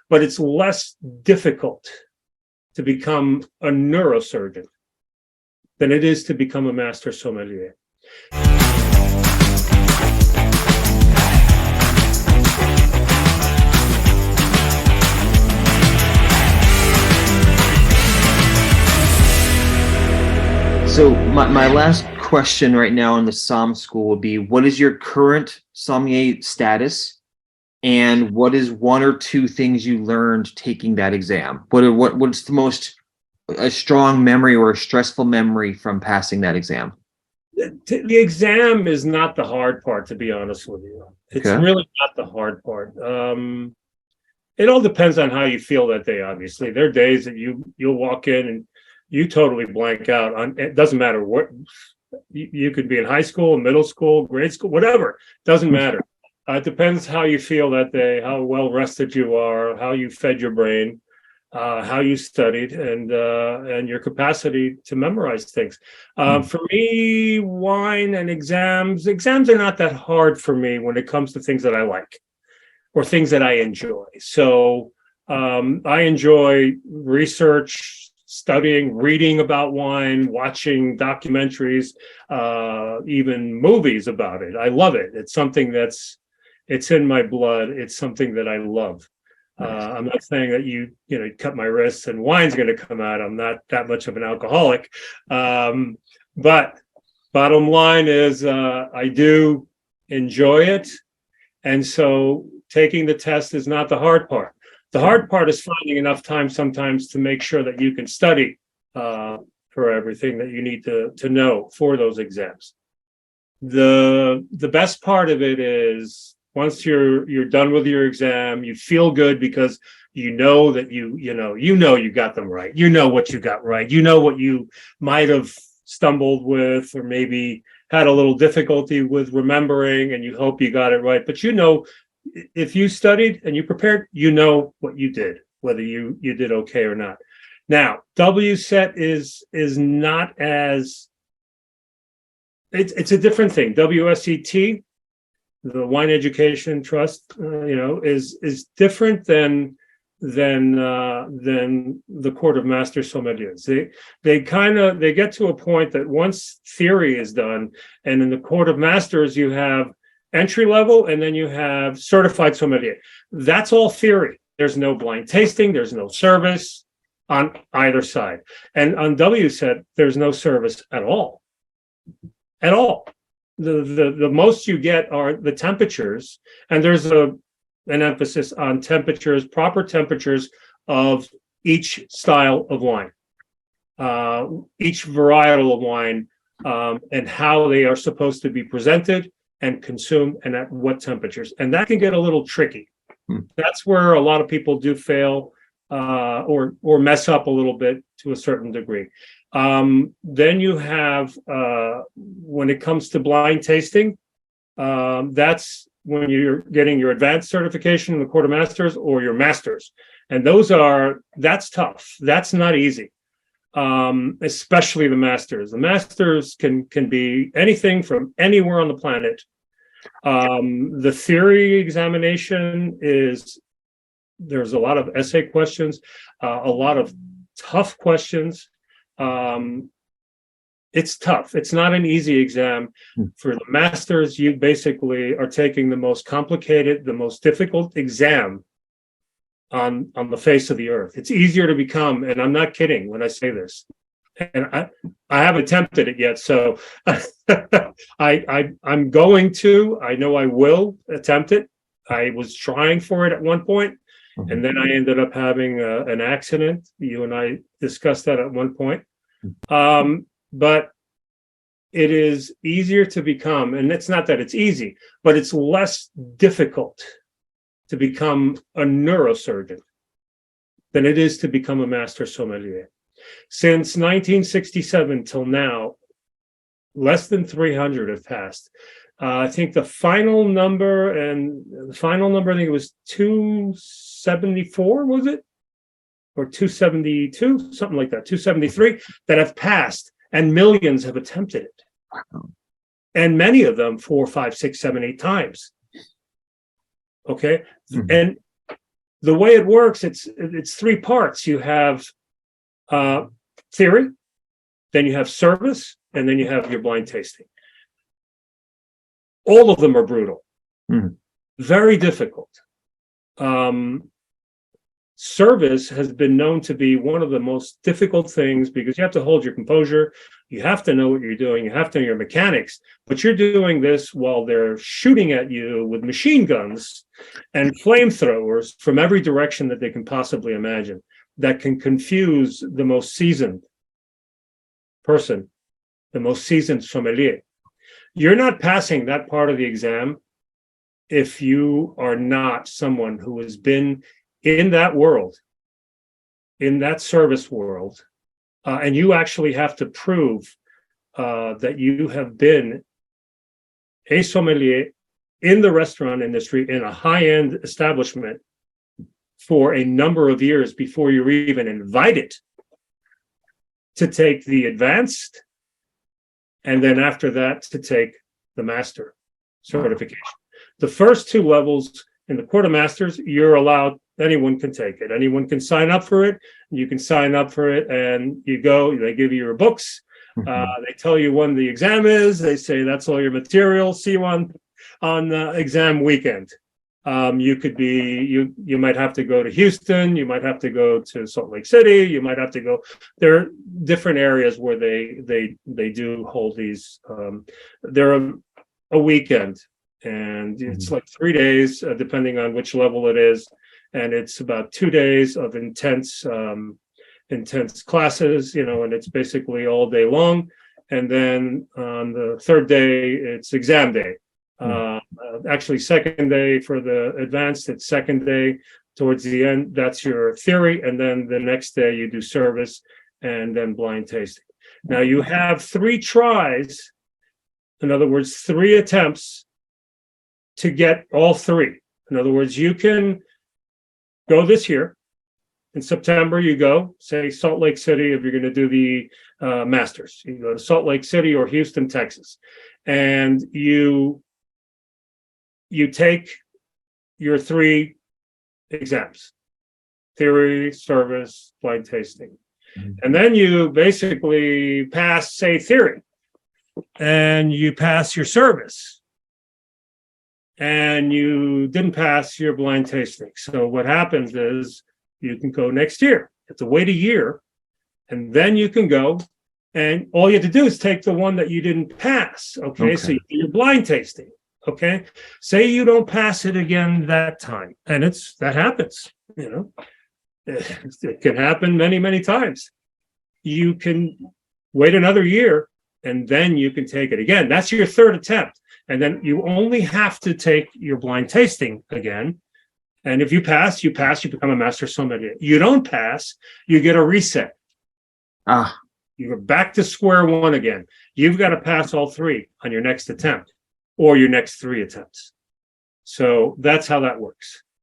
but it's less difficult to become a neurosurgeon than it is to become a master sommelier. So my last question right now in the Somm School would be, what is your current sommelier status? And what is one or two things you learned taking that exam? What's the most a strong memory or a stressful memory from passing that exam? The exam is not the hard part, to be honest with you. It's really not the hard part. It all depends on how you feel that day, obviously. There are days that you'll walk in and you totally blank out. It doesn't matter what, you could be in high school, middle school, grade school, whatever. Doesn't matter. It depends how you feel that day, how well rested you are, how you fed your brain, how you studied, and your capacity to memorize things. For me, wine and exams are not that hard for me when it comes to things that I like or things that I enjoy. So I enjoy research, studying, reading about wine, watching documentaries, even movies about it. I love it. It's something it's in my blood. It's something that I love. I'm not saying that you cut my wrists and wine's going to come out. I'm not that much of an alcoholic. But bottom line is I do enjoy it. And so taking the test is not the hard part. The hard part is finding enough time sometimes to make sure that you can study for everything that you need to know for those exams. The best part of it is once you're done with your exam, you feel good because you know that you got them right. You know what you got right. You know what you might have stumbled with or maybe had a little difficulty with remembering, and you hope you got it right. But if you studied and you prepared, you know what you did, whether you did okay or not. Now, WSET is not as, it's a different thing. WSET, the Wine Education Trust, is different than the Court of Master Sommeliers. They get to a point that once theory is done, and in the Court of Masters you have entry level, and then you have certified sommelier. That's all theory. There's no blind tasting. There's no service on either side. And on WSET, there's no service at all. At all. The most you get are the temperatures, and there's an emphasis on temperatures, proper temperatures of each style of wine, each varietal of wine, and how they are supposed to be presented and consumed, and at what temperatures. And that can get a little tricky. That's where a lot of people do fail or mess up a little bit to a certain degree. Then you have, when it comes to blind tasting, that's when you're getting your advanced certification in the Court of Masters or your masters. And that's tough. That's not easy. Especially the masters. The masters can be anything from anywhere on the planet. The theory examination there's a lot of essay questions, a lot of tough questions. It's tough. It's not an easy exam. For the masters, you basically are taking the most complicated, the most difficult exam on the face of the earth. It's easier to become, and I'm not kidding when I say this, and I haven't attempted it yet, so I'm going to. I know I will attempt it. I was trying for it at one point, and then I ended up having an accident. You and I discussed that at one point. But it is easier to become, and it's not that it's easy, but it's less difficult to become a neurosurgeon than it is to become a master sommelier. Since 1967 till now, less than 300 have passed. I think the final number, I think it was 274, was it? Or 272, something like that, 273, that have passed, and millions have attempted it. Wow. And many of them 4, 5, 6, 7, 8 times. Okay. And the way it works, it's three parts. You have theory, then you have service, and then you have your blind tasting. All of them are brutal, very difficult. Service has been known to be one of the most difficult things because you have to hold your composure. You have to know what you're doing. You have to know your mechanics, but you're doing this while they're shooting at you with machine guns and flamethrowers from every direction that they can possibly imagine. That can confuse the most seasoned person, the most seasoned sommelier. You're not passing that part of the exam if you are not someone who has been in that world, in that service world, and you actually have to prove that you have been a sommelier in the restaurant industry in a high-end establishment for a number of years before you're even invited to take the advanced, and then after that to take the master certification. The first two levels in the Court of Masters, you're allowed, anyone can take it. Anyone can sign up for it. You can sign up for it and you go, they give you your books. They tell you when the exam is. They say, that's all your material. See you on exam weekend. You could be, you might have to go to Houston. You might have to go to Salt Lake City. You might have to go, there are different areas where they do hold these, they're a weekend. And it's like 3 days, depending on which level it is. And it's about 2 days of intense classes, and it's basically all day long. And then on the third day, it's exam day. Actually, second day for the advanced, it's second day towards the end. That's your theory. And then the next day you do service and then blind tasting. Now you have 3 tries. In other words, 3 attempts to get all 3. In other words, you can go this year. In September, you go, say, Salt Lake City, if you're going to do the Masters. You go to Salt Lake City or Houston, Texas. And you take your 3 exams: theory, service, blind tasting. And then you basically pass, say, theory. And you pass your service. And you didn't pass your blind tasting. So what happens is you can go next year. You have to wait a year, and then you can go, and all you have to do is take the one that you didn't pass. Okay. So you do your blind tasting. Okay. Say you don't pass it again that time, and that happens. It can happen many, many times. You can wait another year, and then you can take it again. That's your 3rd attempt. And then you only have to take your blind tasting again. And if you pass, you become a master sommelier. You don't pass, you get a reset. You're back to square one again. You've got to pass all 3 on your next attempt or your next 3 attempts. So that's how that works.